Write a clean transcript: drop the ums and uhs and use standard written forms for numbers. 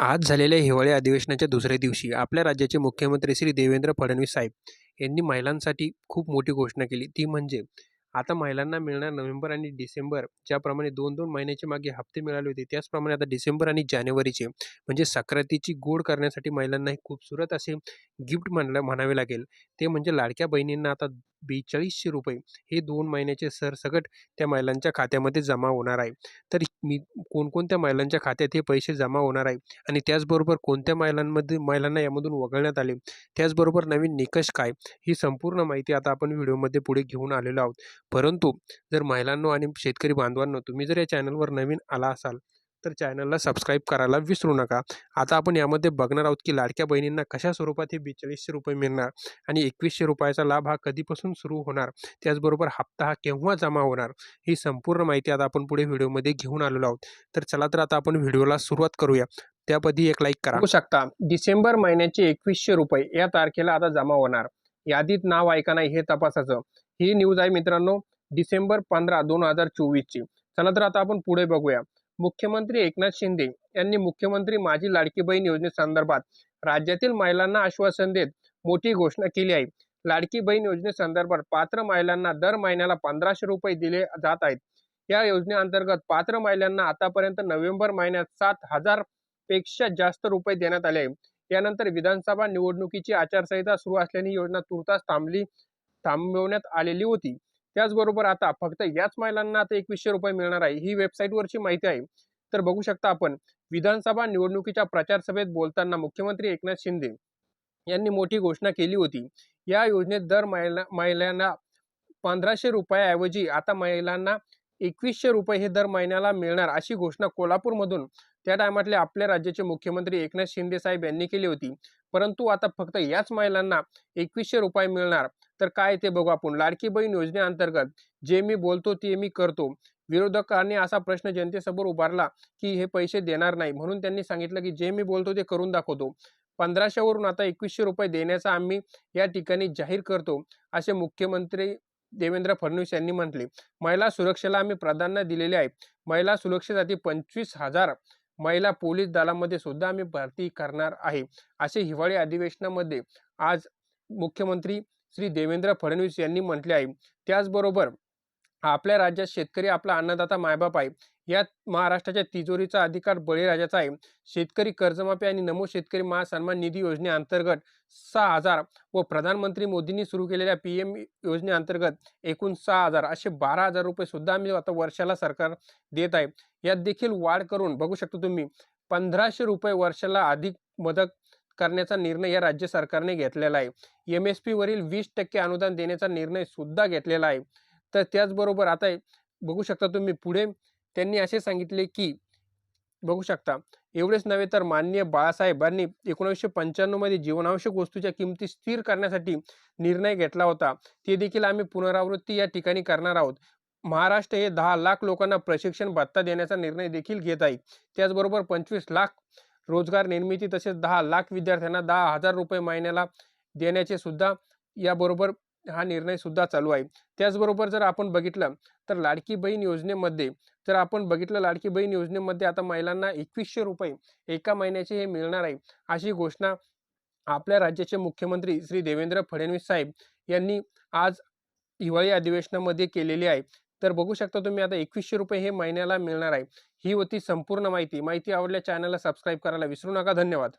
आज झालेल्या हिवाळी अधिवेशनाच्या दुसऱ्या दिवशी आपल्या राज्याचे मुख्यमंत्री श्री देवेंद्र फडणवीस साहेब यांनी महिलांसाठी खूप मोठी घोषणा केली. ती म्हणजे आता महिलांना मिळणार नोव्हेंबर आणि डिसेंबर ज्याप्रमाणे 2-2 महिन्याचे मागे हप्ते मिळाले होते, त्याचप्रमाणे आता डिसेंबर आणि जानेवारीचे म्हणजे संक्रांतीची गोड करण्यासाठी महिलांना एक खूबसूरत असे गिफ्ट म्हणावे लागेल. ते म्हणजे लाडक्या बहिणींना आता ₹4200 हे 2 महिन्याचे सरसकट त्या महिलांच्या खात्यामध्ये जमा होणार आहे. तर मी कोणकोणत्या महिलांच्या खात्यात हे पैसे जमा होणार आहे आणि त्याचबरोबर कोणत्या महिलांना यामधून वगळण्यात आले, त्याचबरोबर नवीन निकष काय, ही संपूर्ण माहिती आता आपण व्हिडिओमध्ये पुढे घेऊन आलेलो आहोत. परंतु जर महिलांनो आणि शेतकरी बांधवांनो, तुम्ही जर या चॅनलवर नवीन आला असाल, तर चॅनलला सबस्क्राईब करायला विसरू नका. आता आपण यामध्ये बघणार आहोत, की लाडक्या बहिणींना कशा स्वरूपात हे ₹4200 मिळणार आणि ₹2100 चा लाभ हा कधीपासून सुरू होणार, त्याचबरोबर हप्ता हा केव्हा जमा होणार, ही संपूर्ण माहिती आता आपण पुढे व्हिडिओमध्ये घेऊन आलेलो आहोत. तर चला तर आता आपण व्हिडिओला सुरुवात करूया. त्याआधी एक लाईक करा. बघू शकता, डिसेंबर महिन्याचे ₹2100 या तारखेला आता जमा होणार. यादीत नाव आहे का नाही हे तपासायचं. ही न्यूज आहे मित्रांनो, डिसेंबर 15, 2024 ची. चला तर आता आपण पुढे बघूया. मुख्यमंत्री एकनाथ शिंदे यांनी मुख्यमंत्री माझी लाडकी बहीण योजनेसंदर्भात राज्यातील महिलांना आश्वासन देत मोठी घोषणा केली आहे. लाडकी बहीण योजनेसंदर्भात पात्र महिलांना दर महिन्याला ₹1500 दिले जात आहेत. या योजनेअंतर्गत पात्र महिलांना आतापर्यंत नोव्हेंबर महिन्यात 7,000 पेक्षा जास्त रुपये देण्यात आले. यानंतर विधानसभा निवडणुकीची आचारसंहिता सुरू असल्याने योजना तुर्तास थांबवण्यात आलेली होती. त्याचबरोबर आता फक्त याच महिलांना आता ₹2100 मिळणार आहे. ही वेबसाईटवरची माहिती आहे. तर बघू शकता आपण, विधानसभा निवडणुकीच्या प्रचार सभेत बोलताना मुख्यमंत्री एकनाथ शिंदे यांनी मोठी घोषणा केली होती. या योजनेत दर महिलांना ₹1500 ऐवजी आता महिलांना ₹2100 हे दर महिन्याला मिळणार, अशी घोषणा कोल्हापूरमधून त्या टायमातले आपल्या राज्याचे मुख्यमंत्री एकनाथ शिंदे साहेब यांनी केली होती. परंतु आता फक्त याच महिलांना ₹2100 मिळणार. तर काय ते बघू आपण. लाडकी बहीण योजनेअंतर्गत जे मी बोलतो ते मी करतो. विरोधकांनी असा प्रश्न जनतेसमोर उभारला की हे पैसे देणार नाही, म्हणून त्यांनी सांगितलं की जे मी बोलतो ते करून दाखवतो. 1500 वरून आता ₹2100 देण्याचा आम्ही या ठिकाणी जाहीर करतो, असे मुख्यमंत्री देवेंद्र फडणवीस यांनी म्हटले. महिला सुरक्षेला आम्ही प्राधान्य दिलेले आहे. महिला सुरक्षेसाठी 25,000 महिला पोलीस दलामध्ये सुद्धा आम्ही भरती करणार आहे, असे हिवाळी अधिवेशनामध्ये आज मुख्यमंत्री श्री देवेंद्र फडणवीस यांनी म्हटले आहे. त्याचबरोबर आपल्या राज्यात शेतकरी आपला अन्नदाता मायबाप आहे. यात महाराष्ट्राच्या तिजोरीचा अधिकार बळीराजाचा आहे. शेतकरी कर्जमाफी आणि नमो शेतकरी महासन्मान निधी योजनेअंतर्गत 6,000 व प्रधानमंत्री मोदींनी सुरू केलेल्या PM योजनेअंतर्गत एकूण 6,000 असे ₹12,000 सुद्धा आम्ही आता वर्षाला सरकार देत आहे. यात देखील वाढ करून बघू शकता तुम्ही ₹1,500 वर्षाला अधिक मदत करण्याचा निर्णय या राज्य सरकारने घेतलेला आहे. MSP वरील 20% अनुदान देण्याचा निर्णय सुद्धा घेतलेला आहे. तर त्याचबरोबर आता बघू शकता तुम्ही पुढे त्यांनी असे सांगितले की बघू शकता, एवढेच नव्हे तर माननीय बाळासाहेबांनी 1995 मध्ये जीवनावश्यक वस्तूच्या किमती स्थिर करण्यासाठी निर्णय घेतला होता. ते देखील आम्ही पुनरावृत्ती या ठिकाणी करणार आहोत. महाराष्ट्र हे 10 लाख लोकांना प्रशिक्षण भत्ता देण्याचा निर्णय देखील घेत आहे. त्याचबरोबर 25 लाख रोजगार निर्मिती तसेच 10 लाख विद्यार्थ्यांना ₹10,000 महिन्याला देण्याचे सुद्धा याबरोबर हा निर्णय सुद्धा चालू आहे. त्याचबरोबर जर आपण बघितलं तर लाडकी बहीण योजनेमध्ये आता महिलांना ₹2100 एका महिन्याचे हे मिळणार आहे, अशी घोषणा आपल्या राज्याचे मुख्यमंत्री श्री देवेंद्र फडणवीस साहेब यांनी आज हिवाळी अधिवेशनामध्ये केलेली आहे. तर बघू शकता तुम्ही आता ₹2100 हे महिन्याला मिळणार आहे. ही होती संपूर्ण माहिती. माहिती आवडल्यास चॅनलला सबस्क्राईब करायला विसरू नका. धन्यवाद.